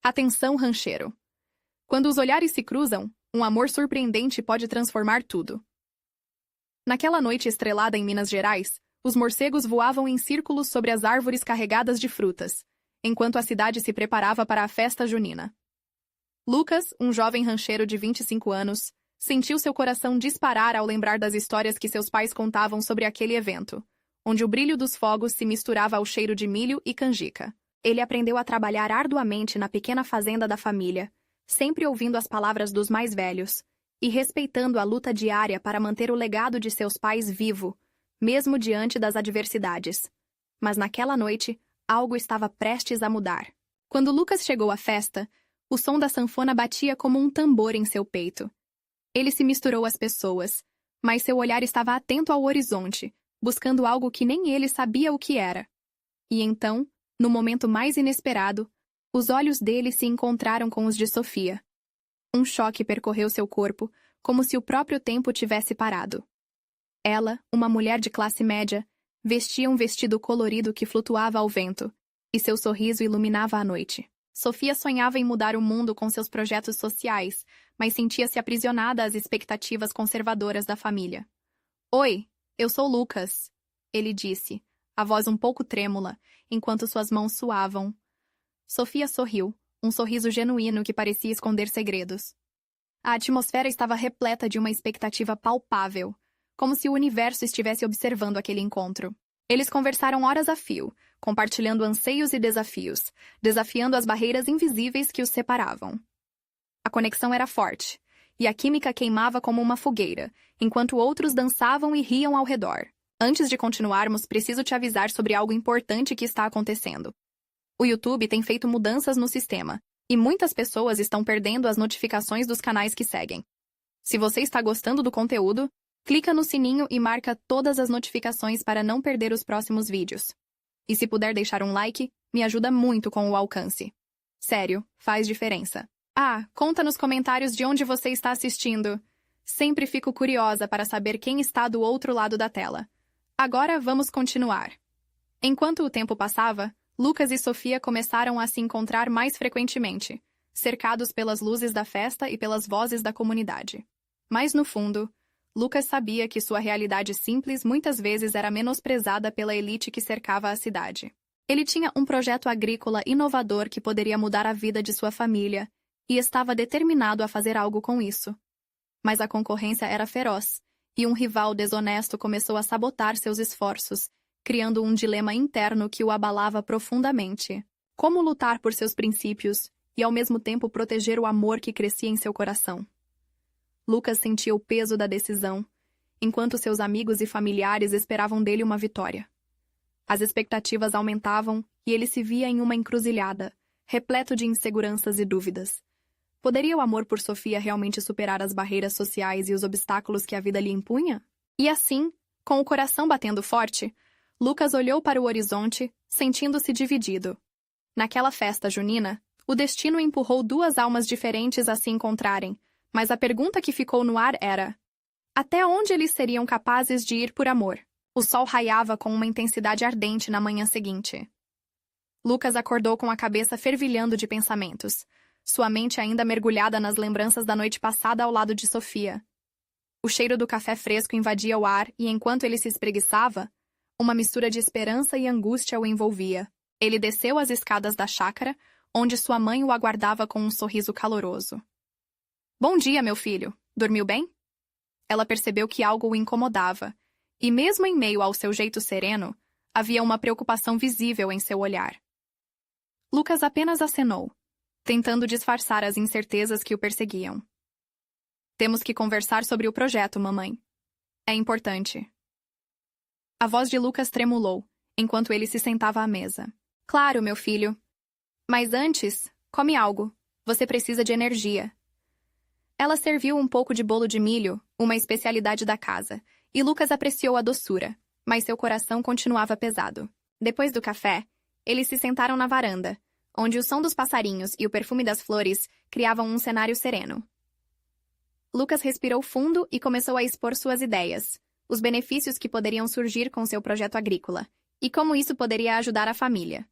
Atenção, rancheiro. Quando os olhares se cruzam, um amor surpreendente pode transformar tudo. Naquela noite estrelada em Minas Gerais, os morcegos voavam em círculos sobre as árvores carregadas de frutas, enquanto a cidade se preparava para a festa junina. Lucas, um jovem rancheiro de 25 anos, sentiu seu coração disparar ao lembrar das histórias que seus pais contavam sobre aquele evento, onde o brilho dos fogos se misturava ao cheiro de milho e canjica. Ele aprendeu a trabalhar arduamente na pequena fazenda da família, sempre ouvindo as palavras dos mais velhos, e respeitando a luta diária para manter o legado de seus pais vivo, mesmo diante das adversidades. Mas naquela noite, algo estava prestes a mudar. Quando Lucas chegou à festa, o som da sanfona batia como um tambor em seu peito. Ele se misturou às pessoas, mas seu olhar estava atento ao horizonte, buscando algo que nem ele sabia o que era. E então, no momento mais inesperado, os olhos dele se encontraram com os de Sofia. Um choque percorreu seu corpo, como se o próprio tempo tivesse parado. Ela, uma mulher de classe média, vestia um vestido colorido que flutuava ao vento, e seu sorriso iluminava a noite. Sofia sonhava em mudar o mundo com seus projetos sociais, mas sentia-se aprisionada às expectativas conservadoras da família. "Oi, eu sou Lucas", ele disse, a voz um pouco trêmula, enquanto suas mãos suavam. Sofia sorriu, um sorriso genuíno que parecia esconder segredos. A atmosfera estava repleta de uma expectativa palpável, como se o universo estivesse observando aquele encontro. Eles conversaram horas a fio, compartilhando anseios e desafios, desafiando as barreiras invisíveis que os separavam. A conexão era forte, e a química queimava como uma fogueira, enquanto outros dançavam e riam ao redor. "Antes de continuarmos, preciso te avisar sobre algo importante que está acontecendo. O YouTube tem feito mudanças no sistema, e muitas pessoas estão perdendo as notificações dos canais que seguem. Se você está gostando do conteúdo, clica no sininho e marca todas as notificações para não perder os próximos vídeos. E se puder deixar um like, me ajuda muito com o alcance. Sério, faz diferença. Conta nos comentários de onde você está assistindo. Sempre fico curiosa para saber quem está do outro lado da tela. Agora vamos continuar." Enquanto o tempo passava, Lucas e Sofia começaram a se encontrar mais frequentemente, cercados pelas luzes da festa e pelas vozes da comunidade. Mas no fundo, Lucas sabia que sua realidade simples muitas vezes era menosprezada pela elite que cercava a cidade. Ele tinha um projeto agrícola inovador que poderia mudar a vida de sua família, e estava determinado a fazer algo com isso. Mas a concorrência era feroz, e um rival desonesto começou a sabotar seus esforços, criando um dilema interno que o abalava profundamente. Como lutar por seus princípios e, ao mesmo tempo, proteger o amor que crescia em seu coração? Lucas sentia o peso da decisão, enquanto seus amigos e familiares esperavam dele uma vitória. As expectativas aumentavam e ele se via em uma encruzilhada, repleto de inseguranças e dúvidas. Poderia o amor por Sofia realmente superar as barreiras sociais e os obstáculos que a vida lhe impunha? E assim, com o coração batendo forte, Lucas olhou para o horizonte, sentindo-se dividido. Naquela festa junina, o destino empurrou duas almas diferentes a se encontrarem, mas a pergunta que ficou no ar era: até onde eles seriam capazes de ir por amor? O sol raiava com uma intensidade ardente na manhã seguinte. Lucas acordou com a cabeça fervilhando de pensamentos, sua mente ainda mergulhada nas lembranças da noite passada ao lado de Sofia. O cheiro do café fresco invadia o ar e, enquanto ele se espreguiçava, uma mistura de esperança e angústia o envolvia. Ele desceu as escadas da chácara, onde sua mãe o aguardava com um sorriso caloroso. "Bom dia, meu filho. Dormiu bem?" Ela percebeu que algo o incomodava, e mesmo em meio ao seu jeito sereno, havia uma preocupação visível em seu olhar. Lucas apenas acenou, tentando disfarçar as incertezas que o perseguiam. "Temos que conversar sobre o projeto, mamãe. É importante." A voz de Lucas tremulou, enquanto ele se sentava à mesa. "Claro, meu filho. Mas antes, come algo. Você precisa de energia." Ela serviu um pouco de bolo de milho, uma especialidade da casa, e Lucas apreciou a doçura, mas seu coração continuava pesado. Depois do café, eles se sentaram na varanda, onde o som dos passarinhos e o perfume das flores criavam um cenário sereno. Lucas respirou fundo e começou a expor suas ideias, os benefícios que poderiam surgir com seu projeto agrícola, e como isso poderia ajudar a família.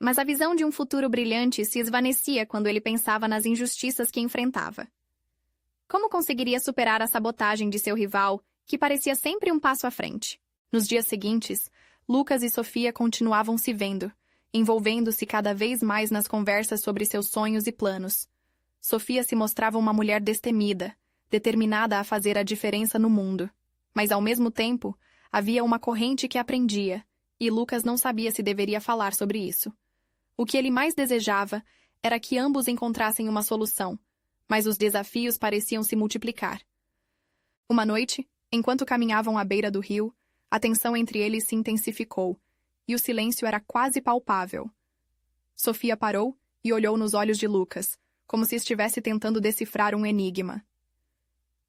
Mas a visão de um futuro brilhante se esvaecia quando ele pensava nas injustiças que enfrentava. Como conseguiria superar a sabotagem de seu rival, que parecia sempre um passo à frente? Nos dias seguintes, Lucas e Sofia continuavam se vendo, envolvendo-se cada vez mais nas conversas sobre seus sonhos e planos. Sofia se mostrava uma mulher destemida, determinada a fazer a diferença no mundo. Mas, ao mesmo tempo, havia uma corrente que a prendia, e Lucas não sabia se deveria falar sobre isso. O que ele mais desejava era que ambos encontrassem uma solução, mas os desafios pareciam se multiplicar. Uma noite, enquanto caminhavam à beira do rio, a tensão entre eles se intensificou, e o silêncio era quase palpável. Sofia parou e olhou nos olhos de Lucas, como se estivesse tentando decifrar um enigma.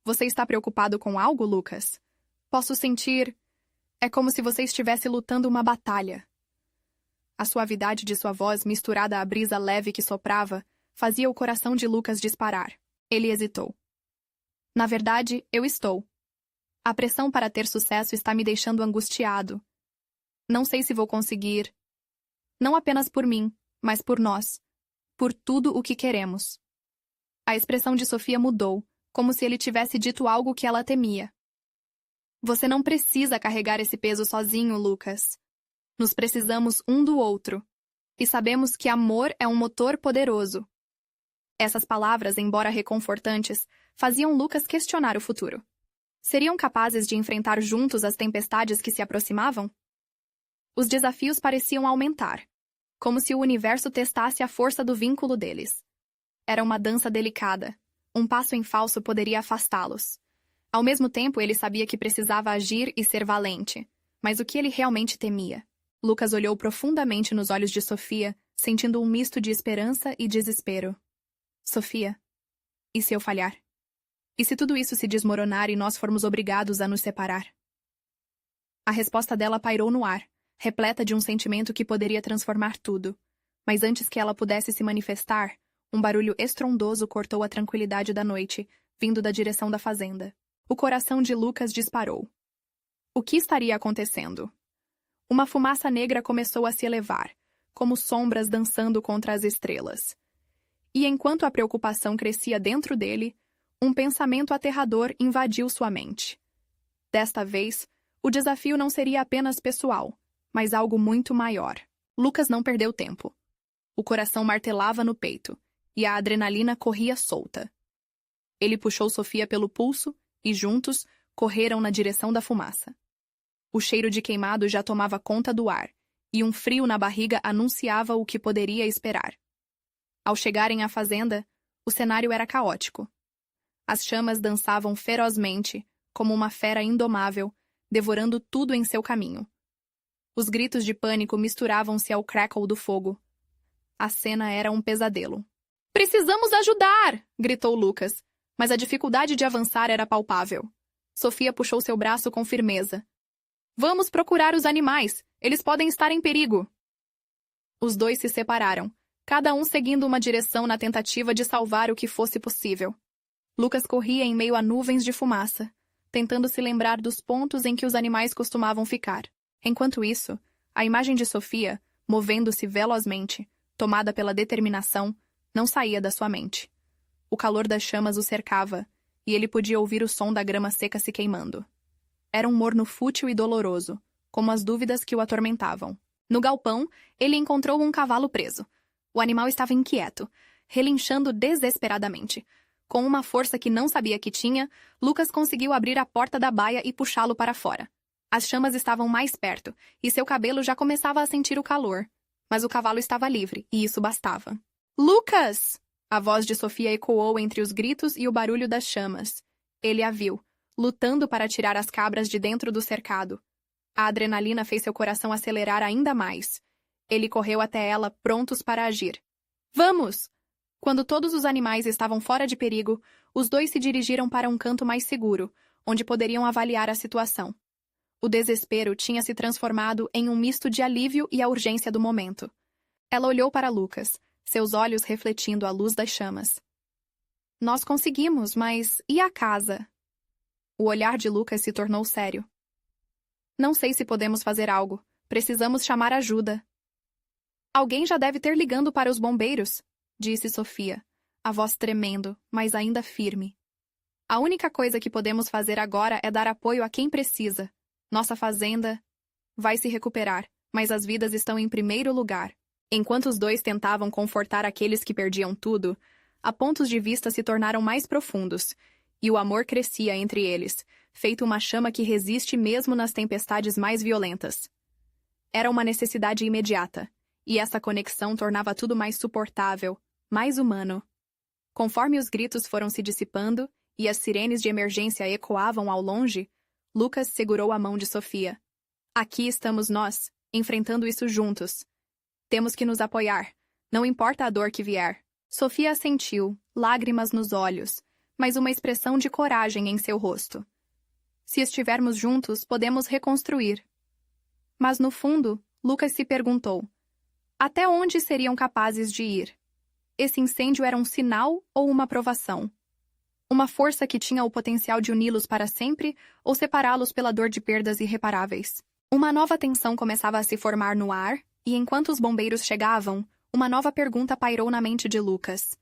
Você está preocupado com algo, Lucas? Posso sentir... É como se você estivesse lutando uma batalha. A suavidade de sua voz, misturada à brisa leve que soprava, fazia o coração de Lucas disparar. Ele hesitou. Na verdade, eu estou. A pressão para ter sucesso está me deixando angustiado. Não sei se vou conseguir. Não apenas por mim, mas por nós. Por tudo o que queremos. A expressão de Sofia mudou, como se ele tivesse dito algo que ela temia. Você não precisa carregar esse peso sozinho, Lucas. Nos precisamos um do outro. E sabemos que amor é um motor poderoso. Essas palavras, embora reconfortantes, faziam Lucas questionar o futuro. Seriam capazes de enfrentar juntos as tempestades que se aproximavam? Os desafios pareciam aumentar, como se o universo testasse a força do vínculo deles. Era uma dança delicada. Um passo em falso poderia afastá-los. Ao mesmo tempo, ele sabia que precisava agir e ser valente. Mas o que ele realmente temia? Lucas olhou profundamente nos olhos de Sofia, sentindo um misto de esperança e desespero. Sofia, e se eu falhar? E se tudo isso se desmoronar e nós formos obrigados a nos separar? A resposta dela pairou no ar, repleta de um sentimento que poderia transformar tudo. Mas antes que ela pudesse se manifestar, um barulho estrondoso cortou a tranquilidade da noite, vindo da direção da fazenda. O coração de Lucas disparou. O que estaria acontecendo? Uma fumaça negra começou a se elevar, como sombras dançando contra as estrelas. E enquanto a preocupação crescia dentro dele, um pensamento aterrador invadiu sua mente. Desta vez, o desafio não seria apenas pessoal, mas algo muito maior. Lucas não perdeu tempo. O coração martelava no peito, e a adrenalina corria solta. Ele puxou Sofia pelo pulso e, juntos, correram na direção da fumaça. O cheiro de queimado já tomava conta do ar, e um frio na barriga anunciava o que poderia esperar. Ao chegarem à fazenda, o cenário era caótico. As chamas dançavam ferozmente, como uma fera indomável, devorando tudo em seu caminho. Os gritos de pânico misturavam-se ao crackle do fogo. A cena era um pesadelo. "Precisamos ajudar!" gritou Lucas, mas a dificuldade de avançar era palpável. Sofia puxou seu braço com firmeza. "Vamos procurar os animais! Eles podem estar em perigo!" Os dois se separaram, cada um seguindo uma direção na tentativa de salvar o que fosse possível. Lucas corria em meio a nuvens de fumaça, tentando se lembrar dos pontos em que os animais costumavam ficar. Enquanto isso, a imagem de Sofia, movendo-se velozmente, tomada pela determinação, não saía da sua mente. O calor das chamas o cercava, e ele podia ouvir o som da grama seca se queimando. Era um morno fútil e doloroso, como as dúvidas que o atormentavam. No galpão, ele encontrou um cavalo preso. O animal estava inquieto, relinchando desesperadamente. Com uma força que não sabia que tinha, Lucas conseguiu abrir a porta da baia e puxá-lo para fora. As chamas estavam mais perto, e seu cabelo já começava a sentir o calor. Mas o cavalo estava livre, e isso bastava. "Lucas!" A voz de Sofia ecoou entre os gritos e o barulho das chamas. Ele a viu, lutando para tirar as cabras de dentro do cercado. A adrenalina fez seu coração acelerar ainda mais. Ele correu até ela, prontos para agir. "Vamos!" Quando todos os animais estavam fora de perigo, os dois se dirigiram para um canto mais seguro, onde poderiam avaliar a situação. O desespero tinha se transformado em um misto de alívio e a urgência do momento. Ela olhou para Lucas, seus olhos refletindo a luz das chamas. "Nós conseguimos, mas e a casa?" O olhar de Lucas se tornou sério. "Não sei se podemos fazer algo. Precisamos chamar ajuda." Alguém já deve ter ligando para os bombeiros, disse Sofia, a voz tremendo, mas ainda firme. A única coisa que podemos fazer agora é dar apoio a quem precisa. Nossa fazenda vai se recuperar, mas as vidas estão em primeiro lugar. Enquanto os dois tentavam confortar aqueles que perdiam tudo, a pontos de vista se tornaram mais profundos, e o amor crescia entre eles, feito uma chama que resiste mesmo nas tempestades mais violentas. Era uma necessidade imediata, e essa conexão tornava tudo mais suportável, mais humano. Conforme os gritos foram se dissipando e as sirenes de emergência ecoavam ao longe, Lucas segurou a mão de Sofia. Aqui estamos nós, enfrentando isso juntos. Temos que nos apoiar, não importa a dor que vier. Sofia assentiu, lágrimas nos olhos, mas uma expressão de coragem em seu rosto. Se estivermos juntos, podemos reconstruir. Mas no fundo, Lucas se perguntou: até onde seriam capazes de ir? Esse incêndio era um sinal ou uma provação? Uma força que tinha o potencial de uni-los para sempre ou separá-los pela dor de perdas irreparáveis? Uma nova tensão começava a se formar no ar, e enquanto os bombeiros chegavam, uma nova pergunta pairou na mente de Lucas.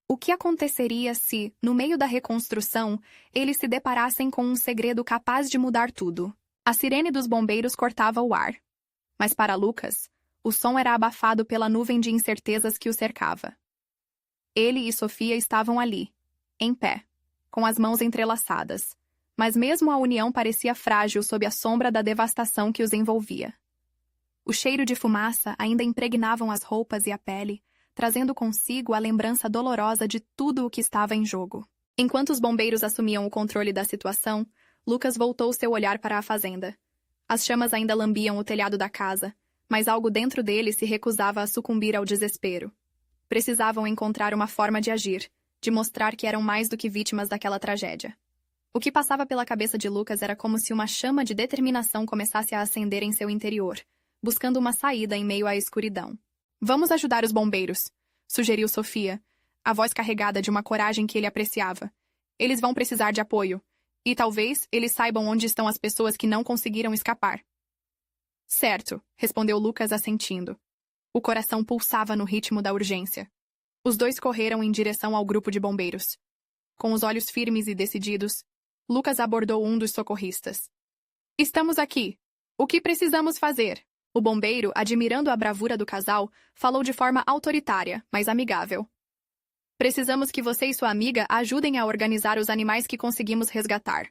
O que aconteceria se, no meio da reconstrução, eles se deparassem com um segredo capaz de mudar tudo? A sirene dos bombeiros cortava o ar. Mas para Lucas, o som era abafado pela nuvem de incertezas que o cercava. Ele e Sofia estavam ali, em pé, com as mãos entrelaçadas, mas mesmo a união parecia frágil sob a sombra da devastação que os envolvia. O cheiro de fumaça ainda impregnavam as roupas e a pele, trazendo consigo a lembrança dolorosa de tudo o que estava em jogo. Enquanto os bombeiros assumiam o controle da situação, Lucas voltou seu olhar para a fazenda. As chamas ainda lambiam o telhado da casa, mas algo dentro dele se recusava a sucumbir ao desespero. Precisavam encontrar uma forma de agir, de mostrar que eram mais do que vítimas daquela tragédia. O que passava pela cabeça de Lucas era como se uma chama de determinação começasse a acender em seu interior, buscando uma saída em meio à escuridão. Vamos ajudar os bombeiros, sugeriu Sofia, a voz carregada de uma coragem que ele apreciava. Eles vão precisar de apoio, e talvez eles saibam onde estão as pessoas que não conseguiram escapar. Certo, respondeu Lucas assentindo. O coração pulsava no ritmo da urgência. Os dois correram em direção ao grupo de bombeiros. Com os olhos firmes e decididos, Lucas abordou um dos socorristas. Estamos aqui. O que precisamos fazer? O bombeiro, admirando a bravura do casal, falou de forma autoritária, mas amigável. Precisamos que você e sua amiga ajudem a organizar os animais que conseguimos resgatar.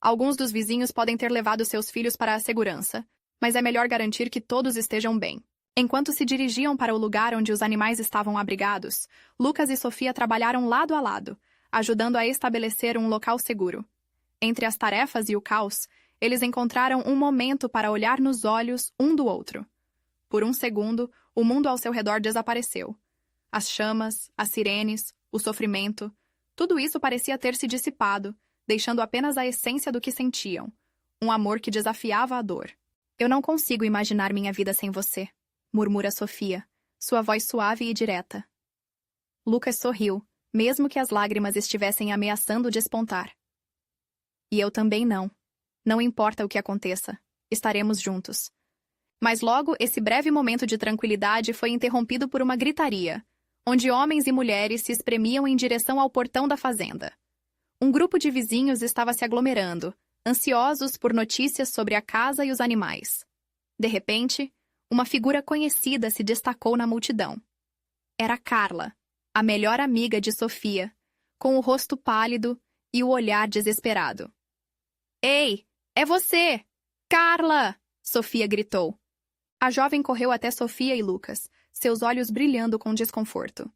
Alguns dos vizinhos podem ter levado seus filhos para a segurança, mas é melhor garantir que todos estejam bem. Enquanto se dirigiam para o lugar onde os animais estavam abrigados, Lucas e Sofia trabalharam lado a lado, ajudando a estabelecer um local seguro. Entre as tarefas e o caos, eles encontraram um momento para olhar nos olhos um do outro. Por um segundo, o mundo ao seu redor desapareceu. As chamas, as sirenes, o sofrimento, tudo isso parecia ter se dissipado, deixando apenas a essência do que sentiam, um amor que desafiava a dor. Eu não consigo imaginar minha vida sem você, murmura Sofia, sua voz suave e direta. Lucas sorriu, mesmo que as lágrimas estivessem ameaçando despontar. E eu também não. Não importa o que aconteça, estaremos juntos. Mas logo, esse breve momento de tranquilidade foi interrompido por uma gritaria, onde homens e mulheres se espremiam em direção ao portão da fazenda. Um grupo de vizinhos estava se aglomerando, ansiosos por notícias sobre a casa e os animais. De repente, uma figura conhecida se destacou na multidão. Era Carla, a melhor amiga de Sofia, com o rosto pálido e o olhar desesperado. Ei, é você! Carla! Sofia gritou. A jovem correu até Sofia e Lucas, seus olhos brilhando com desconforto.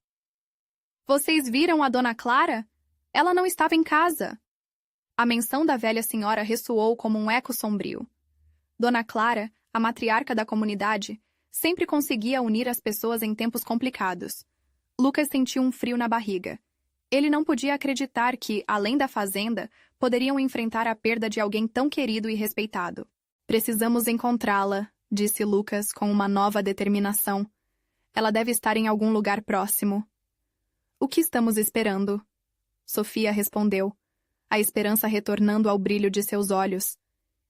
Vocês viram a Dona Clara? Ela não estava em casa. A menção da velha senhora ressoou como um eco sombrio. Dona Clara, a matriarca da comunidade, sempre conseguia unir as pessoas em tempos complicados. Lucas sentiu um frio na barriga. Ele não podia acreditar que, além da fazenda, poderiam enfrentar a perda de alguém tão querido e respeitado. Precisamos encontrá-la, disse Lucas com uma nova determinação. Ela deve estar em algum lugar próximo. O que estamos esperando? Sofia respondeu, a esperança retornando ao brilho de seus olhos.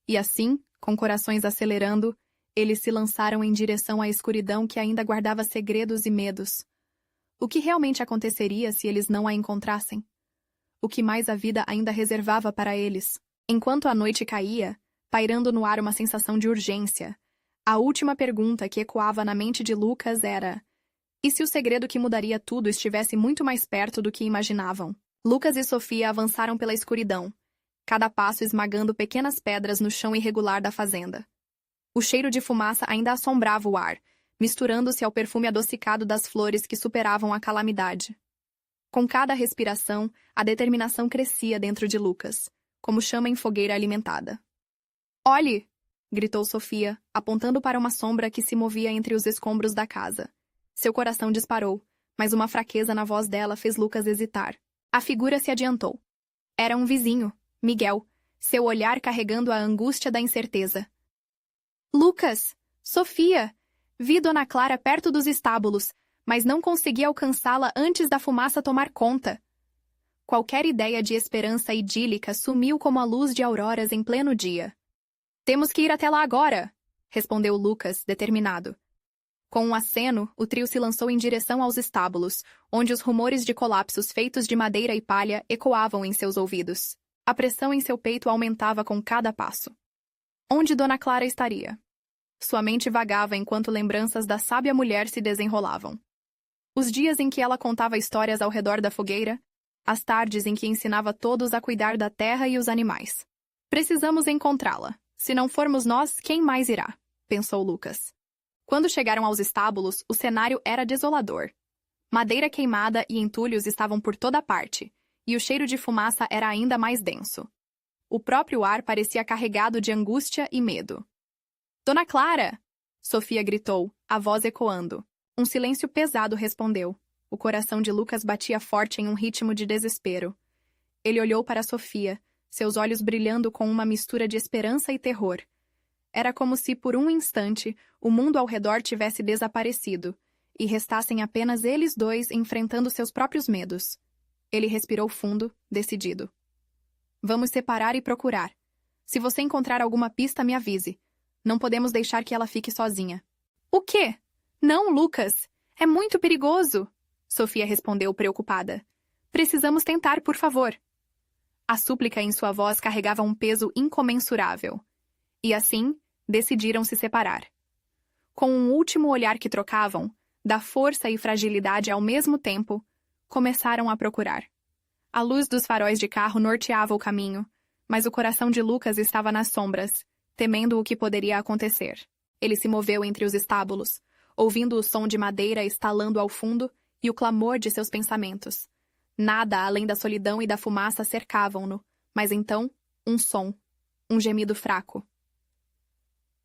E assim, com corações acelerando, Eles se lançaram em direção à escuridão que ainda guardava segredos e medos. O que realmente aconteceria se eles não a encontrassem? O que mais a vida ainda reservava para eles? Enquanto a noite caía, pairando no ar uma sensação de urgência, a última pergunta que ecoava na mente de Lucas era: e se o segredo que mudaria tudo estivesse muito mais perto do que imaginavam? Lucas e Sofia avançaram pela escuridão, cada passo esmagando pequenas pedras no chão irregular da fazenda. O cheiro de fumaça ainda assombrava o ar, misturando-se ao perfume adocicado das flores que superavam a calamidade. Com cada respiração, a determinação crescia dentro de Lucas, como chama em fogueira alimentada. "Olhe!" gritou Sofia, apontando para uma sombra que se movia entre os escombros da casa. Seu coração disparou, mas uma fraqueza na voz dela fez Lucas hesitar. A figura se adiantou. Era um vizinho, Miguel, seu olhar carregando a angústia da incerteza. "Lucas! Sofia! Vi Dona Clara perto dos estábulos, mas não consegui alcançá-la antes da fumaça tomar conta." Qualquer ideia de esperança idílica sumiu como a luz de auroras em pleno dia. "Temos que ir até lá agora!" respondeu Lucas, determinado. Com um aceno, o trio se lançou em direção aos estábulos, onde os rumores de colapsos feitos de madeira e palha ecoavam em seus ouvidos. A pressão em seu peito aumentava com cada passo. Onde Dona Clara estaria? Sua mente vagava enquanto lembranças da sábia mulher se desenrolavam. Os dias em que ela contava histórias ao redor da fogueira, as tardes em que ensinava todos a cuidar da terra e os animais. "Precisamos encontrá-la. Se não formos nós, quem mais irá?" pensou Lucas. Quando chegaram aos estábulos, o cenário era desolador. Madeira queimada e entulhos estavam por toda parte, e o cheiro de fumaça era ainda mais denso. O próprio ar parecia carregado de angústia e medo. "Dona Clara!" Sofia gritou, a voz ecoando. Um silêncio pesado respondeu. O coração de Lucas batia forte em um ritmo de desespero. Ele olhou para Sofia, seus olhos brilhando com uma mistura de esperança e terror. Era como se, por um instante, o mundo ao redor tivesse desaparecido, e restassem apenas eles dois enfrentando seus próprios medos. Ele respirou fundo, decidido. "Vamos separar e procurar. Se você encontrar alguma pista, me avise. Não podemos deixar que ela fique sozinha." "O quê? Não, Lucas! É muito perigoso!" Sofia respondeu preocupada. "Precisamos tentar, por favor." A súplica em sua voz carregava um peso incomensurável. E assim, decidiram se separar. Com um último olhar que trocavam, da força e fragilidade ao mesmo tempo, começaram a procurar. A luz dos faróis de carro norteava o caminho, mas o coração de Lucas estava nas sombras, temendo o que poderia acontecer. Ele se moveu entre os estábulos, ouvindo o som de madeira estalando ao fundo e o clamor de seus pensamentos. Nada além da solidão e da fumaça cercavam-no, mas então, um som, um gemido fraco.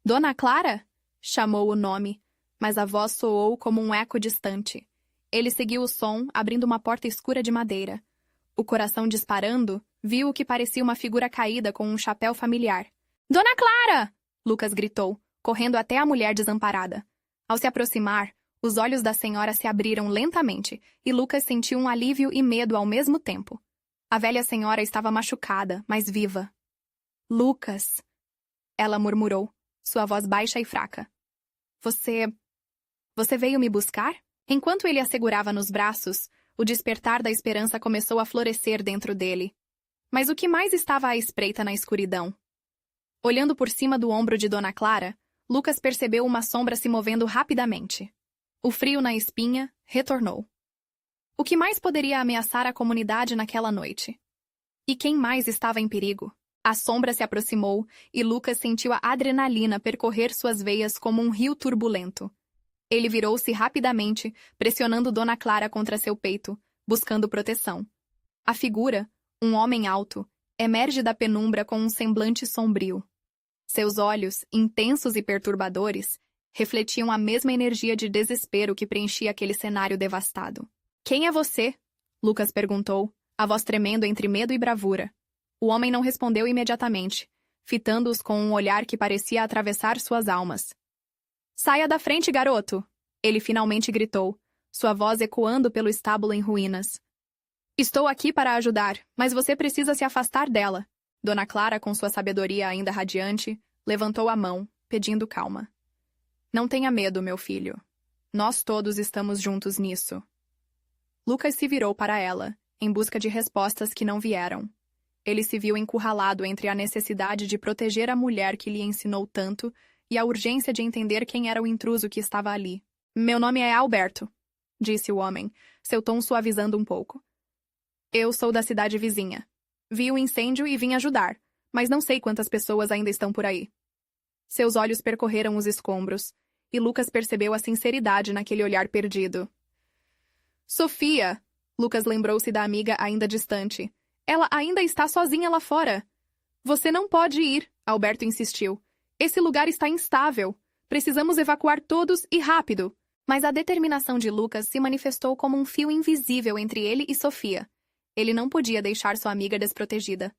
"Dona Clara?" chamou o nome, mas a voz soou como um eco distante. Ele seguiu o som, abrindo uma porta escura de madeira. O coração disparando, viu o que parecia uma figura caída com um chapéu familiar. "Dona Clara!" Lucas gritou, correndo até a mulher desamparada. Ao se aproximar, os olhos da senhora se abriram lentamente e Lucas sentiu um alívio e medo ao mesmo tempo. A velha senhora estava machucada, mas viva. "Lucas!" ela murmurou, sua voz baixa e fraca. Você veio me buscar?" Enquanto ele a segurava nos braços, o despertar da esperança começou a florescer dentro dele. Mas o que mais estava à espreita na escuridão? Olhando por cima do ombro de Dona Clara, Lucas percebeu uma sombra se movendo rapidamente. O frio na espinha retornou. O que mais poderia ameaçar a comunidade naquela noite? E quem mais estava em perigo? A sombra se aproximou e Lucas sentiu a adrenalina percorrer suas veias como um rio turbulento. Ele virou-se rapidamente, pressionando Dona Clara contra seu peito, buscando proteção. A figura, um homem alto, emerge da penumbra com um semblante sombrio. Seus olhos, intensos e perturbadores, refletiam a mesma energia de desespero que preenchia aquele cenário devastado. "Quem é você?" Lucas perguntou, a voz tremendo entre medo e bravura. O homem não respondeu imediatamente, fitando-os com um olhar que parecia atravessar suas almas. "Saia da frente, garoto!" Ele finalmente gritou, sua voz ecoando pelo estábulo em ruínas. "Estou aqui para ajudar, mas você precisa se afastar dela." Dona Clara, com sua sabedoria ainda radiante, levantou a mão, pedindo calma. Não tenha medo, meu filho. Nós todos estamos juntos nisso. Lucas se virou para ela, em busca de respostas que não vieram. Ele se viu encurralado entre a necessidade de proteger a mulher que lhe ensinou tanto e a urgência de entender quem era o intruso que estava ali. Meu nome é Alberto, disse o homem, seu tom suavizando um pouco. Eu sou da cidade vizinha. Vi o incêndio e vim ajudar, mas não sei quantas pessoas ainda estão por aí. Seus olhos percorreram os escombros, e Lucas percebeu a sinceridade naquele olhar perdido. Sofia! Lucas lembrou-se da amiga ainda distante. Ela ainda está sozinha lá fora. Você não pode ir, Alberto insistiu. Esse lugar está instável. Precisamos evacuar todos e rápido. Mas a determinação de Lucas se manifestou como um fio invisível entre ele e Sofia. Ele não podia deixar sua amiga desprotegida.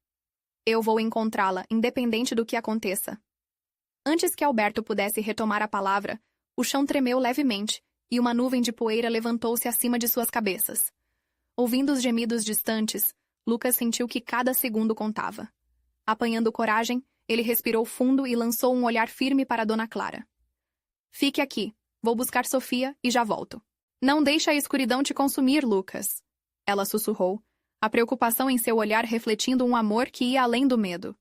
Eu vou encontrá-la, independente do que aconteça. Antes que Alberto pudesse retomar a palavra, o chão tremeu levemente e uma nuvem de poeira levantou-se acima de suas cabeças. Ouvindo os gemidos distantes, Lucas sentiu que cada segundo contava. Apanhando coragem, ele respirou fundo e lançou um olhar firme para Dona Clara. Fique aqui. Vou buscar Sofia e já volto. Não deixe a escuridão te consumir, Lucas. Ela sussurrou, a preocupação em seu olhar refletindo um amor que ia além do medo.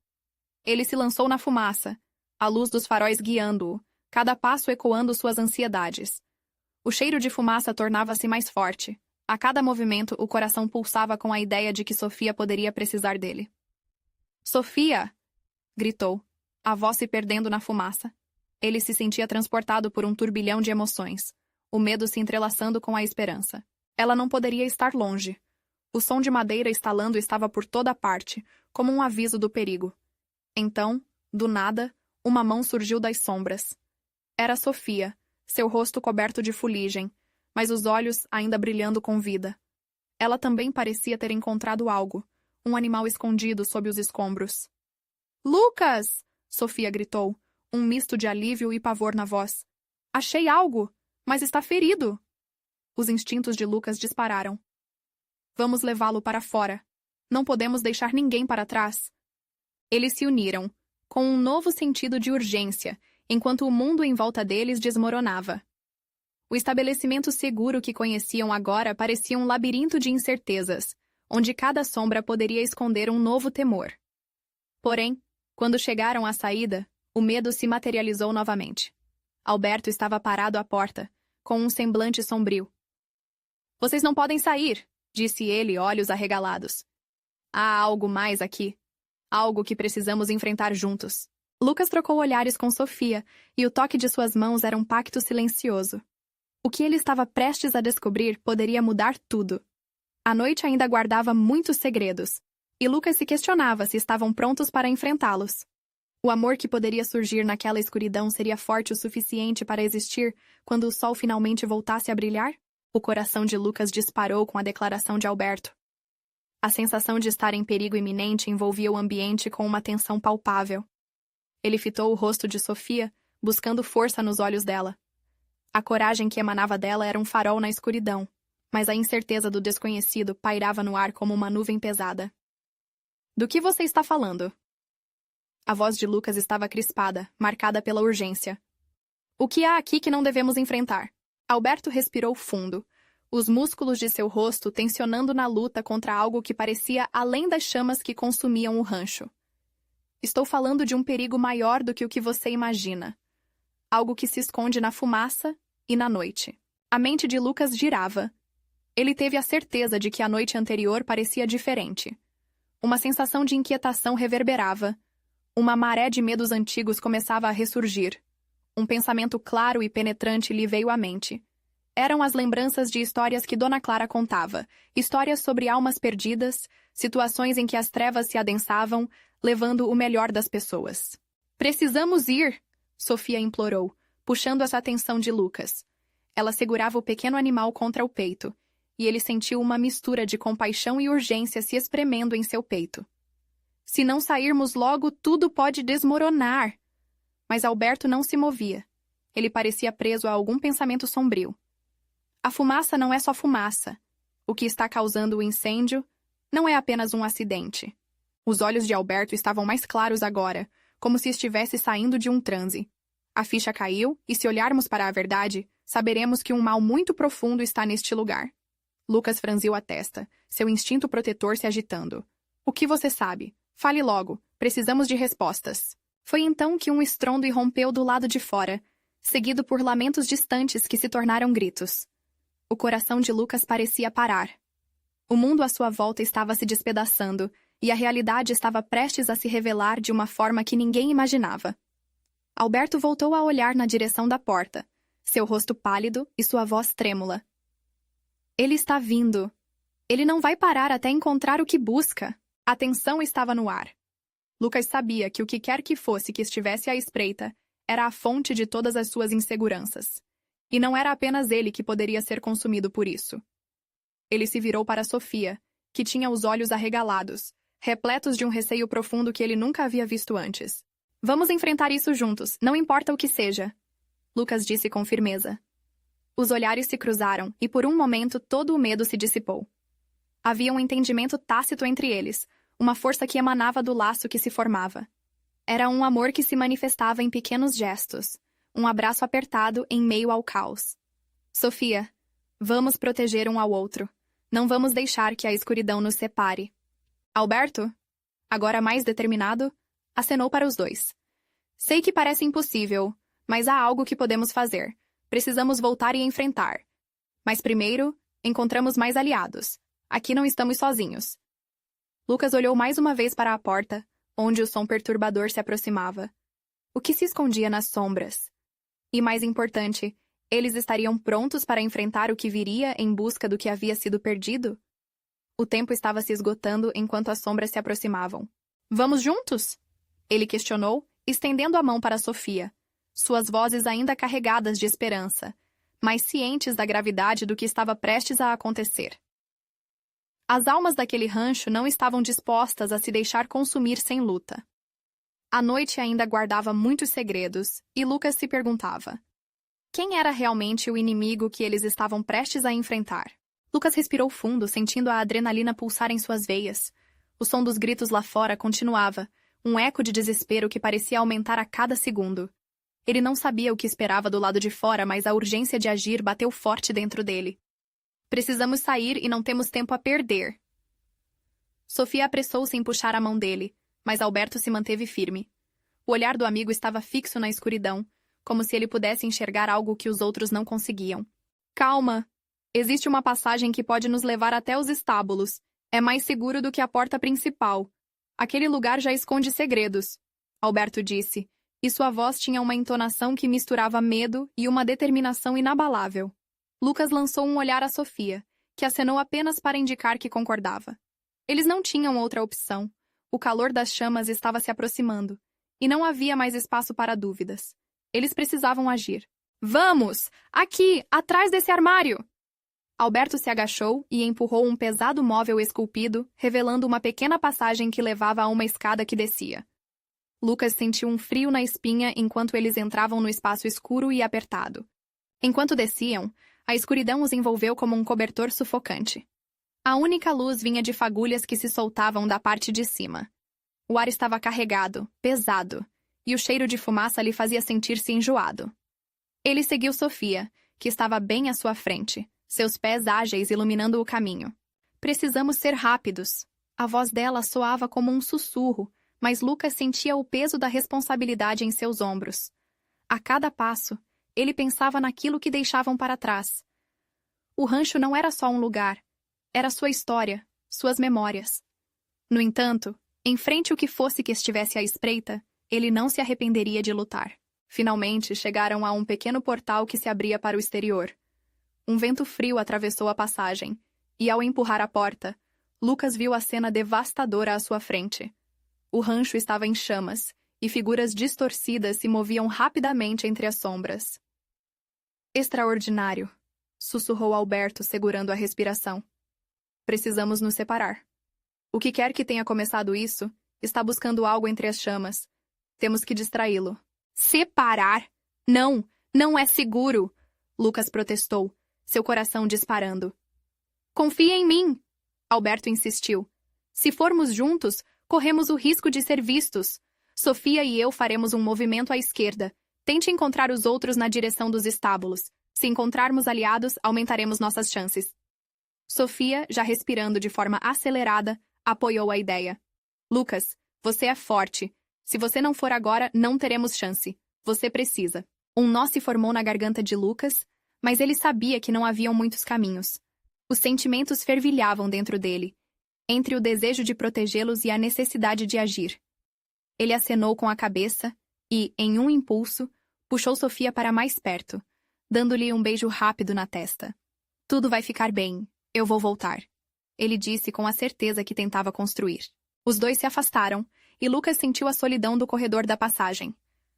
Ele se lançou na fumaça, a luz dos faróis guiando-o, cada passo ecoando suas ansiedades. O cheiro de fumaça tornava-se mais forte. A cada movimento, o coração pulsava com a ideia de que Sofia poderia precisar dele. Sofia! Gritou, a voz se perdendo na fumaça. Ele se sentia transportado por um turbilhão de emoções, o medo se entrelaçando com a esperança. Ela não poderia estar longe. O som de madeira estalando estava por toda parte, como um aviso do perigo. Então, do nada, uma mão surgiu das sombras. Era Sofia, seu rosto coberto de fuligem, mas os olhos ainda brilhando com vida. Ela também parecia ter encontrado algo, um animal escondido sob os escombros. Lucas! Sofia gritou, um misto de alívio e pavor na voz. Achei algo, mas está ferido. Os instintos de Lucas dispararam. Vamos levá-lo para fora. Não podemos deixar ninguém para trás. Eles se uniram, com um novo sentido de urgência, enquanto o mundo em volta deles desmoronava. O estabelecimento seguro que conheciam agora parecia um labirinto de incertezas, onde cada sombra poderia esconder um novo temor. Porém, quando chegaram à saída, o medo se materializou novamente. Alberto estava parado à porta, com um semblante sombrio. Vocês não podem sair, disse ele, olhos arregalados. Há algo mais aqui. Algo que precisamos enfrentar juntos. Lucas trocou olhares com Sofia, e o toque de suas mãos era um pacto silencioso. O que ele estava prestes a descobrir poderia mudar tudo. A noite ainda guardava muitos segredos, e Lucas se questionava se estavam prontos para enfrentá-los. O amor que poderia surgir naquela escuridão seria forte o suficiente para existir quando o sol finalmente voltasse a brilhar? O coração de Lucas disparou com a declaração de Alberto. A sensação de estar em perigo iminente envolvia o ambiente com uma tensão palpável. Ele fitou o rosto de Sofia, buscando força nos olhos dela. A coragem que emanava dela era um farol na escuridão, mas a incerteza do desconhecido pairava no ar como uma nuvem pesada. Do que você está falando? A voz de Lucas estava crispada, marcada pela urgência. O que há aqui que não devemos enfrentar? Alberto respirou fundo, os músculos de seu rosto tensionando na luta contra algo que parecia além das chamas que consumiam o rancho. Estou falando de um perigo maior do que o que você imagina. Algo que se esconde na fumaça e na noite. A mente de Lucas girava. Ele teve a certeza de que a noite anterior parecia diferente. Uma sensação de inquietação reverberava. Uma maré de medos antigos começava a ressurgir. Um pensamento claro e penetrante lhe veio à mente. Eram as lembranças de histórias que Dona Clara contava, histórias sobre almas perdidas, situações em que as trevas se adensavam, levando o melhor das pessoas. Precisamos ir! Sofia implorou, puxando essa atenção de Lucas. Ela segurava o pequeno animal contra o peito, e ele sentiu uma mistura de compaixão e urgência se espremendo em seu peito. Se não sairmos logo, tudo pode desmoronar. Mas Alberto não se movia. Ele parecia preso a algum pensamento sombrio. A fumaça não é só fumaça. O que está causando o incêndio não é apenas um acidente. Os olhos de Alberto estavam mais claros agora, como se estivesse saindo de um transe. A ficha caiu, e se olharmos para a verdade, saberemos que um mal muito profundo está neste lugar. Lucas franziu a testa, seu instinto protetor se agitando. O que você sabe? Fale logo, precisamos de respostas. Foi então que um estrondo irrompeu do lado de fora, seguido por lamentos distantes que se tornaram gritos. O coração de Lucas parecia parar. O mundo à sua volta estava se despedaçando, e a realidade estava prestes a se revelar de uma forma que ninguém imaginava. Alberto voltou a olhar na direção da porta, seu rosto pálido e sua voz trêmula. Ele está vindo. Ele não vai parar até encontrar o que busca. A tensão estava no ar. Lucas sabia que o que quer que fosse que estivesse à espreita era a fonte de todas as suas inseguranças. E não era apenas ele que poderia ser consumido por isso. Ele se virou para Sofia, que tinha os olhos arregalados, repletos de um receio profundo que ele nunca havia visto antes. Vamos enfrentar isso juntos, não importa o que seja, Lucas disse com firmeza. Os olhares se cruzaram e por um momento todo o medo se dissipou. Havia um entendimento tácito entre eles, uma força que emanava do laço que se formava. Era um amor que se manifestava em pequenos gestos, um abraço apertado em meio ao caos. Sofia, vamos proteger um ao outro. Não vamos deixar que a escuridão nos separe. Alberto, agora mais determinado, acenou para os dois. Sei que parece impossível, mas há algo que podemos fazer. Precisamos voltar e enfrentar. Mas primeiro, encontramos mais aliados. Aqui não estamos sozinhos. Lucas olhou mais uma vez para a porta, onde o som perturbador se aproximava. O que se escondia nas sombras? E mais importante, eles estariam prontos para enfrentar o que viria em busca do que havia sido perdido? O tempo estava se esgotando enquanto as sombras se aproximavam. Vamos juntos? Ele questionou, estendendo a mão para Sofia, suas vozes ainda carregadas de esperança, mas cientes da gravidade do que estava prestes a acontecer. As almas daquele rancho não estavam dispostas a se deixar consumir sem luta. A noite ainda guardava muitos segredos, e Lucas se perguntava: quem era realmente o inimigo que eles estavam prestes a enfrentar? Lucas respirou fundo, sentindo a adrenalina pulsar em suas veias. O som dos gritos lá fora continuava, um eco de desespero que parecia aumentar a cada segundo. Ele não sabia o que esperava do lado de fora, mas a urgência de agir bateu forte dentro dele. Precisamos sair e não temos tempo a perder. Sofia apressou-se em puxar a mão dele, mas Alberto se manteve firme. O olhar do amigo estava fixo na escuridão, como se ele pudesse enxergar algo que os outros não conseguiam. Calma! Existe uma passagem que pode nos levar até os estábulos. É mais seguro do que a porta principal. Aquele lugar já esconde segredos, Alberto disse, e sua voz tinha uma entonação que misturava medo e uma determinação inabalável. Lucas lançou um olhar a Sofia, que acenou apenas para indicar que concordava. Eles não tinham outra opção. O calor das chamas estava se aproximando, e não havia mais espaço para dúvidas. Eles precisavam agir. Vamos! Aqui, atrás desse armário! Alberto se agachou e empurrou um pesado móvel esculpido, revelando uma pequena passagem que levava a uma escada que descia. Lucas sentiu um frio na espinha enquanto eles entravam no espaço escuro e apertado. Enquanto desciam, a escuridão os envolveu como um cobertor sufocante. A única luz vinha de fagulhas que se soltavam da parte de cima. O ar estava carregado, pesado, e o cheiro de fumaça lhe fazia sentir-se enjoado. Ele seguiu Sofia, que estava bem à sua frente, seus pés ágeis iluminando o caminho. Precisamos ser rápidos. A voz dela soava como um sussurro, mas Lucas sentia o peso da responsabilidade em seus ombros. A cada passo, ele pensava naquilo que deixavam para trás. O rancho não era só um lugar, era sua história, suas memórias. No entanto, enfrente o que fosse que estivesse à espreita, ele não se arrependeria de lutar. Finalmente, chegaram a um pequeno portal que se abria para o exterior. Um vento frio atravessou a passagem, e ao empurrar a porta, Lucas viu a cena devastadora à sua frente. O rancho estava em chamas, e figuras distorcidas se moviam rapidamente entre as sombras. Extraordinário, sussurrou Alberto, segurando a respiração. Precisamos nos separar. O que quer que tenha começado isso, está buscando algo entre as chamas. Temos que distraí-lo. Separar? Não, não é seguro, Lucas protestou, seu coração disparando. Confia em mim, Alberto insistiu. Se formos juntos, corremos o risco de ser vistos. Sofia e eu faremos um movimento à esquerda, Tente encontrar os outros na direção dos estábulos. Se encontrarmos aliados, aumentaremos nossas chances. Sofia, já respirando de forma acelerada, apoiou a ideia. Lucas, você é forte. Se você não for agora, não teremos chance. Você precisa. Um nó se formou na garganta de Lucas, mas ele sabia que não haviam muitos caminhos. Os sentimentos fervilhavam dentro dele, entre o desejo de protegê-los e a necessidade de agir. Ele acenou com a cabeça e, em um impulso, puxou Sofia para mais perto, dando-lhe um beijo rápido na testa. Tudo vai ficar bem. Eu vou voltar. Ele disse com a certeza que tentava construir. Os dois se afastaram, e Lucas sentiu a solidão do corredor da passagem.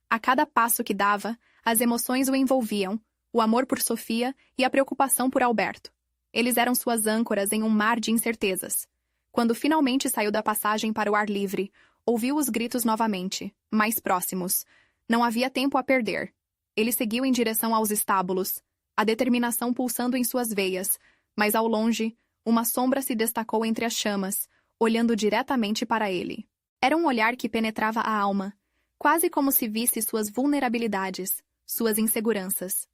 A cada passo que dava, as emoções o envolviam, o amor por Sofia e a preocupação por Alberto. Eles eram suas âncoras em um mar de incertezas. Quando finalmente saiu da passagem para o ar livre, ouviu os gritos novamente, mais próximos. Não havia tempo a perder. Ele seguiu em direção aos estábulos, a determinação pulsando em suas veias, mas ao longe, uma sombra se destacou entre as chamas, olhando diretamente para ele. Era um olhar que penetrava a alma, quase como se visse suas vulnerabilidades, suas inseguranças.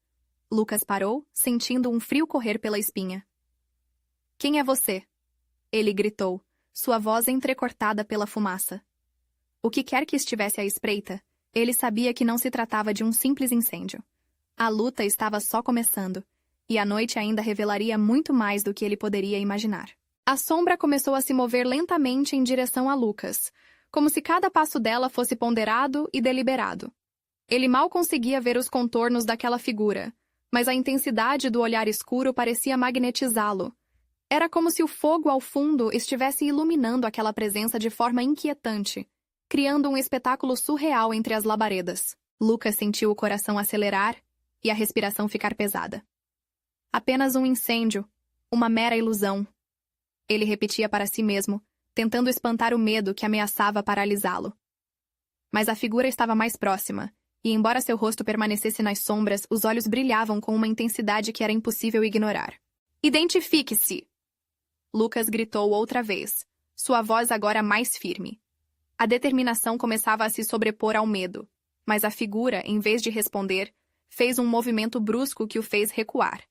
Lucas parou, sentindo um frio correr pela espinha. Quem é você? Ele gritou, sua voz entrecortada pela fumaça. O que quer que estivesse à espreita, ele sabia que não se tratava de um simples incêndio. A luta estava só começando, e a noite ainda revelaria muito mais do que ele poderia imaginar. A sombra começou a se mover lentamente em direção a Lucas, como se cada passo dela fosse ponderado e deliberado. Ele mal conseguia ver os contornos daquela figura, mas a intensidade do olhar escuro parecia magnetizá-lo. Era como se o fogo ao fundo estivesse iluminando aquela presença de forma inquietante, criando um espetáculo surreal entre as labaredas. Lucas sentiu o coração acelerar e a respiração ficar pesada. Apenas um incêndio, uma mera ilusão. Ele repetia para si mesmo, tentando espantar o medo que ameaçava paralisá-lo. Mas a figura estava mais próxima, e embora seu rosto permanecesse nas sombras, os olhos brilhavam com uma intensidade que era impossível ignorar. Identifique-se! Lucas gritou outra vez, sua voz agora mais firme. A determinação começava a se sobrepor ao medo, mas a figura, em vez de responder, fez um movimento brusco que o fez recuar.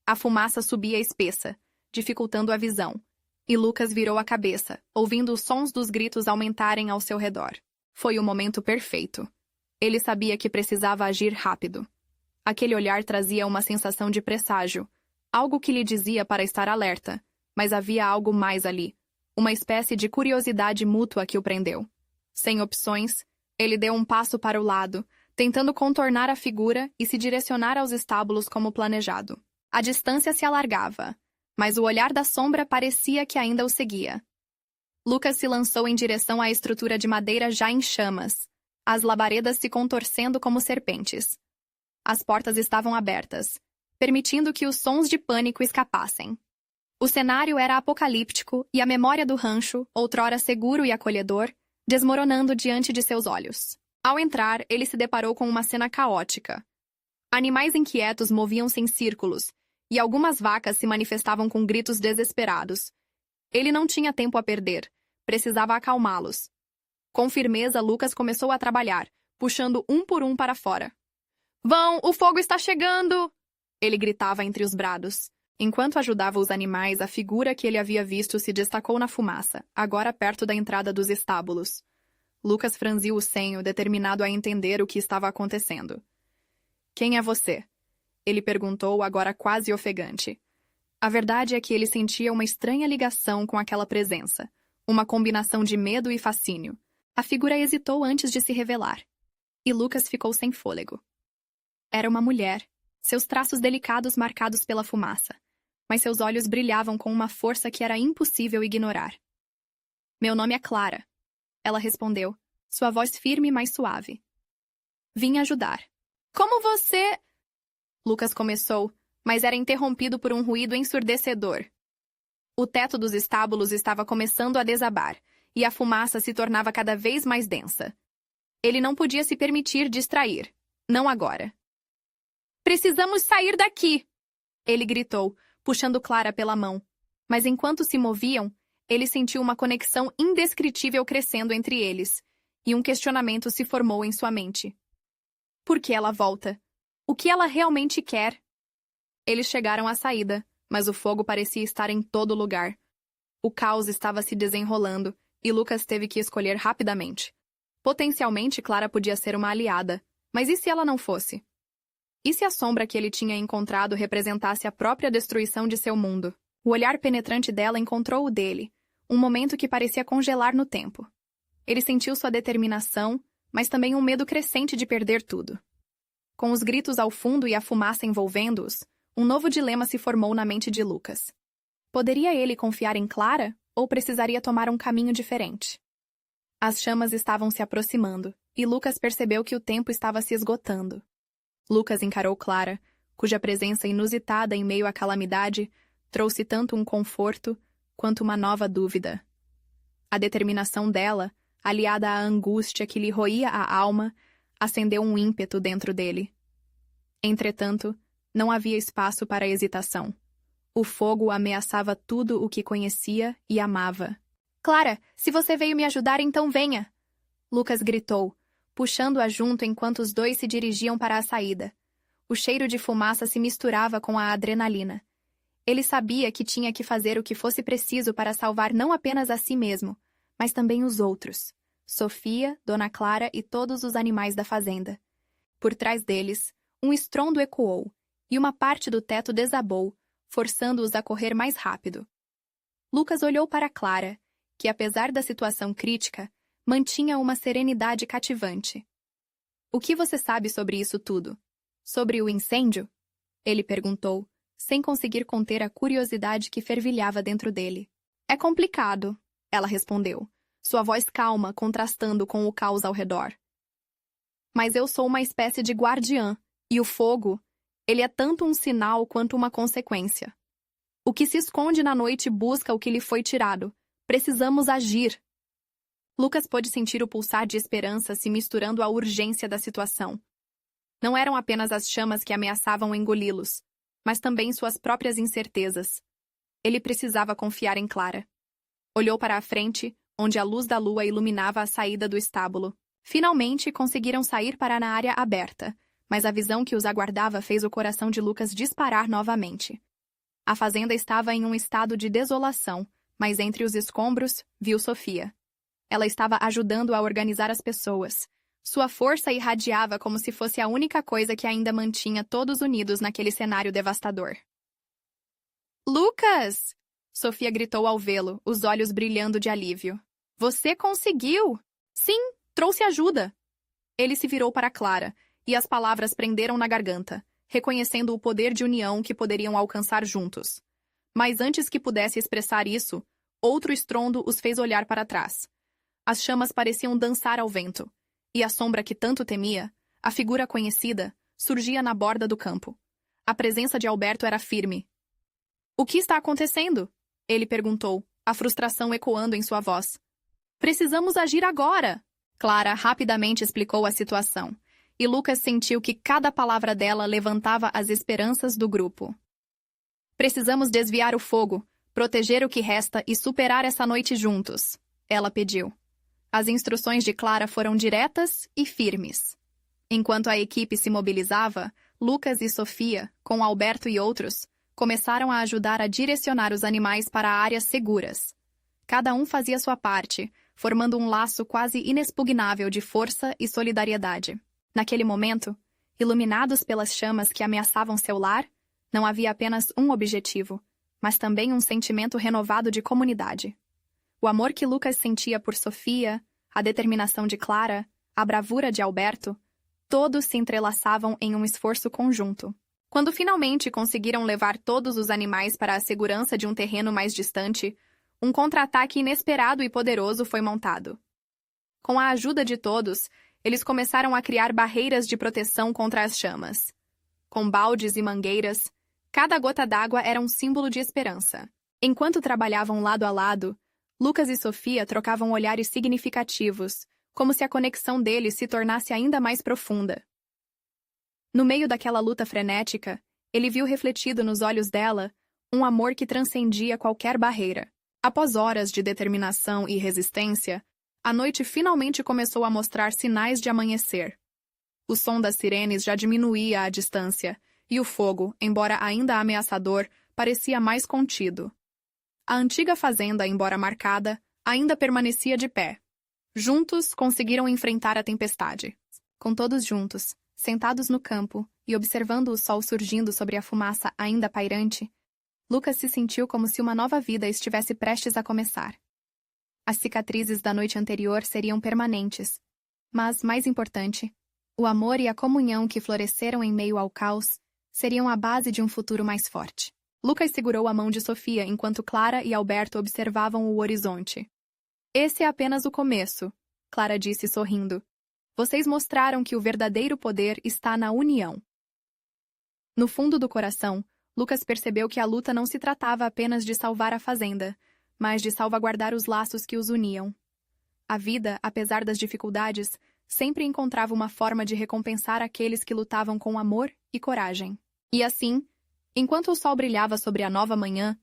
A fumaça subia espessa, dificultando a visão, e Lucas virou a cabeça, ouvindo os sons dos gritos aumentarem ao seu redor. Foi o momento perfeito. Ele sabia que precisava agir rápido. Aquele olhar trazia uma sensação de presságio, algo que lhe dizia para estar alerta, mas havia algo mais ali, uma espécie de curiosidade mútua que o prendeu. Sem opções, ele deu um passo para o lado, tentando contornar a figura e se direcionar aos estábulos como planejado. A distância se alargava, mas o olhar da sombra parecia que ainda o seguia. Lucas se lançou em direção à estrutura de madeira já em chamas, as labaredas se contorcendo como serpentes. As portas estavam abertas, permitindo que os sons de pânico escapassem. O cenário era apocalíptico e a memória do rancho, outrora seguro e acolhedor, desmoronando diante de seus olhos. Ao entrar, ele se deparou com uma cena caótica. Animais inquietos moviam-se em círculos, e algumas vacas se manifestavam com gritos desesperados. Ele não tinha tempo a perder, precisava acalmá-los. Com firmeza, Lucas começou a trabalhar, puxando um por um para fora. Vão, o fogo está chegando! Ele gritava entre os brados. Enquanto ajudava os animais, a figura que ele havia visto se destacou na fumaça, agora perto da entrada dos estábulos. Lucas franziu o senho, determinado a entender o que estava acontecendo. Quem é você? Ele perguntou, agora quase ofegante. A verdade é que ele sentia uma estranha ligação com aquela presença, uma combinação de medo e fascínio. A figura hesitou antes de se revelar, e Lucas ficou sem fôlego. Era uma mulher, seus traços delicados marcados pela fumaça, mas seus olhos brilhavam com uma força que era impossível ignorar. Meu nome é Clara, ela respondeu, sua voz firme, mas suave. Vim ajudar. Como você... Lucas começou, mas era interrompido por um ruído ensurdecedor. O teto dos estábulos estava começando a desabar, e a fumaça se tornava cada vez mais densa. Ele não podia se permitir distrair. Não agora. Precisamos sair daqui! Ele gritou, puxando Clara pela mão. Mas enquanto se moviam, ele sentiu uma conexão indescritível crescendo entre eles, e um questionamento se formou em sua mente. Por que ela volta? O que ela realmente quer? Eles chegaram à saída, mas o fogo parecia estar em todo lugar. O caos estava se desenrolando, e Lucas teve que escolher rapidamente. Potencialmente, Clara podia ser uma aliada, mas e se ela não fosse? E se a sombra que ele tinha encontrado representasse a própria destruição de seu mundo? O olhar penetrante dela encontrou o dele, um momento que parecia congelar no tempo. Ele sentiu sua determinação, mas também um medo crescente de perder tudo. Com os gritos ao fundo e a fumaça envolvendo-os, um novo dilema se formou na mente de Lucas. Poderia ele confiar em Clara, ou precisaria tomar um caminho diferente? As chamas estavam se aproximando, e Lucas percebeu que o tempo estava se esgotando. Lucas encarou Clara, cuja presença inusitada em meio à calamidade trouxe tanto um conforto quanto uma nova dúvida. A determinação dela, aliada à angústia que lhe roía a alma, acendeu um ímpeto dentro dele. Entretanto, não havia espaço para hesitação. O fogo ameaçava tudo o que conhecia e amava. Clara, se você veio me ajudar, então venha! Lucas gritou, puxando-a junto enquanto os dois se dirigiam para a saída. O cheiro de fumaça se misturava com a adrenalina. Ele sabia que tinha que fazer o que fosse preciso para salvar não apenas a si mesmo, mas também os outros. Sofia, Dona Clara e todos os animais da fazenda. Por trás deles, um estrondo ecoou, e uma parte do teto desabou, forçando-os a correr mais rápido. Lucas olhou para Clara, que, apesar da situação crítica, mantinha uma serenidade cativante. O que você sabe sobre isso tudo? Sobre o incêndio? Ele perguntou, sem conseguir conter a curiosidade que fervilhava dentro dele. É complicado, ela respondeu, sua voz calma contrastando com o caos ao redor. Mas eu sou uma espécie de guardiã, e o fogo, ele é tanto um sinal quanto uma consequência. O que se esconde na noite busca o que lhe foi tirado. Precisamos agir. Lucas pôde sentir o pulsar de esperança se misturando à urgência da situação. Não eram apenas as chamas que ameaçavam engoli-los, mas também suas próprias incertezas. Ele precisava confiar em Clara. Olhou para a frente, onde a luz da lua iluminava a saída do estábulo. Finalmente conseguiram sair para na área aberta, mas a visão que os aguardava fez o coração de Lucas disparar novamente. A fazenda estava em um estado de desolação, mas entre os escombros, viu Sofia. Ela estava ajudando a organizar as pessoas. Sua força irradiava como se fosse a única coisa que ainda mantinha todos unidos naquele cenário devastador. Lucas! Sofia gritou ao vê-lo, os olhos brilhando de alívio. Você conseguiu! Sim, trouxe ajuda! Ele se virou para Clara, e as palavras prenderam na garganta, reconhecendo o poder de união que poderiam alcançar juntos. Mas antes que pudesse expressar isso, outro estrondo os fez olhar para trás. As chamas pareciam dançar ao vento, e a sombra que tanto temia, a figura conhecida, surgia na borda do campo. A presença de Alberto era firme. O que está acontecendo? Ele perguntou, a frustração ecoando em sua voz. Precisamos agir agora! Clara rapidamente explicou a situação, e Lucas sentiu que cada palavra dela levantava as esperanças do grupo. Precisamos desviar o fogo, proteger o que resta e superar essa noite juntos, ela pediu. As instruções de Clara foram diretas e firmes. Enquanto a equipe se mobilizava, Lucas e Sofia, com Alberto e outros, começaram a ajudar a direcionar os animais para áreas seguras. Cada um fazia sua parte, formando um laço quase inexpugnável de força e solidariedade. Naquele momento, iluminados pelas chamas que ameaçavam seu lar, não havia apenas um objetivo, mas também um sentimento renovado de comunidade. O amor que Lucas sentia por Sofia, a determinação de Clara, a bravura de Alberto, todos se entrelaçavam em um esforço conjunto. Quando finalmente conseguiram levar todos os animais para a segurança de um terreno mais distante, um contra-ataque inesperado e poderoso foi montado. Com a ajuda de todos, eles começaram a criar barreiras de proteção contra as chamas. Com baldes e mangueiras, cada gota d'água era um símbolo de esperança. Enquanto trabalhavam lado a lado, Lucas e Sofia trocavam olhares significativos, como se a conexão deles se tornasse ainda mais profunda. No meio daquela luta frenética, ele viu refletido nos olhos dela um amor que transcendia qualquer barreira. Após horas de determinação e resistência, a noite finalmente começou a mostrar sinais de amanhecer. O som das sirenes já diminuía à distância, e o fogo, embora ainda ameaçador, parecia mais contido. A antiga fazenda, embora marcada, ainda permanecia de pé. Juntos, conseguiram enfrentar a tempestade. Com todos juntos, sentados no campo e observando o sol surgindo sobre a fumaça ainda pairante, Lucas se sentiu como se uma nova vida estivesse prestes a começar. As cicatrizes da noite anterior seriam permanentes, mas, mais importante, o amor e a comunhão que floresceram em meio ao caos seriam a base de um futuro mais forte. Lucas segurou a mão de Sofia enquanto Clara e Alberto observavam o horizonte. Esse é apenas o começo, Clara disse sorrindo. Vocês mostraram que o verdadeiro poder está na união. No fundo do coração, Lucas percebeu que a luta não se tratava apenas de salvar a fazenda, mas de salvaguardar os laços que os uniam. A vida, apesar das dificuldades, sempre encontrava uma forma de recompensar aqueles que lutavam com amor e coragem. E assim, enquanto o sol brilhava sobre a nova manhã,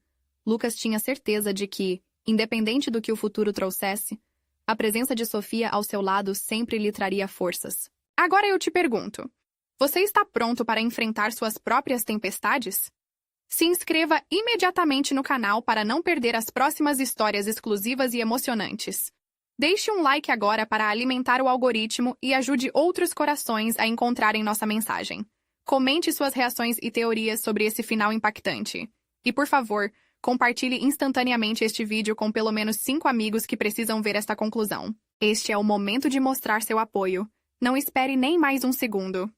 Lucas tinha certeza de que, independente do que o futuro trouxesse, a presença de Sofia ao seu lado sempre lhe traria forças. Agora eu te pergunto, você está pronto para enfrentar suas próprias tempestades? Se inscreva imediatamente no canal para não perder as próximas histórias exclusivas e emocionantes. Deixe um like agora para alimentar o algoritmo e ajude outros corações a encontrarem nossa mensagem. Comente suas reações e teorias sobre esse final impactante. E, por favor, compartilhe instantaneamente este vídeo com pelo menos 5 amigos que precisam ver esta conclusão. Este é o momento de mostrar seu apoio. Não espere nem mais um segundo.